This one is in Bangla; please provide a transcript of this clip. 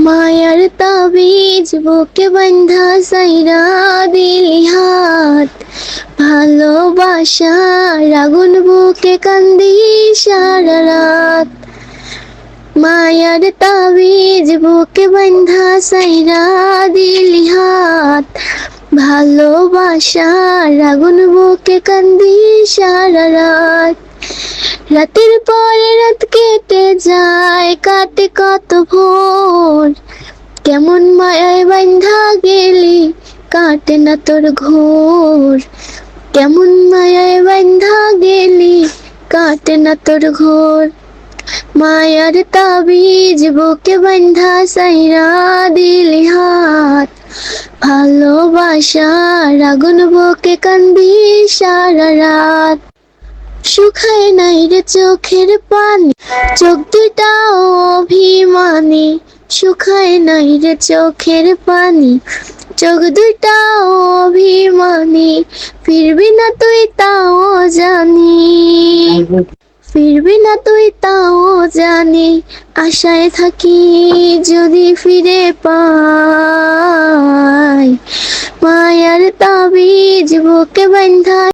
মায়ার তাবিজ বুকে বান্ধা সাইরা দিলি হাত, ভালোবাসার আগুন বুকে কান্দি সারা রাত। মায়ার তাবিজ বুকে বান্ধা সাইরা দিলি হাত, ভালোবাসার আগুন বুকে কান্দি সারা রাত। রাতের পরে রাত কেটে যায়, কাটে কত ভোর, কেমন মায়ায় বান্ধা গেলি কাটে না তোর ঘোর। কেমন মায়ায় বান্ধা গেলি কাটে না তোর ঘোর। মায়ার তাবিজ বুকে বান্ধা সাইরা দিলি হাত, ভালোবাসার আগুন বুকে কান্দি সারা রাত। শুকায় নাই রে চোখের পানি, চোখ দুটাও অভিমানী। শুকায় নাই রে চোখের পানি, চোখ দুটাও অভিমানী। ফিরবি না তুই তাও জানি, ফিরবি না তুই তাও জানি। আশায় থাকি যদি ফিরে পাই, মায়ার তাবিজ বুকে বান্ধা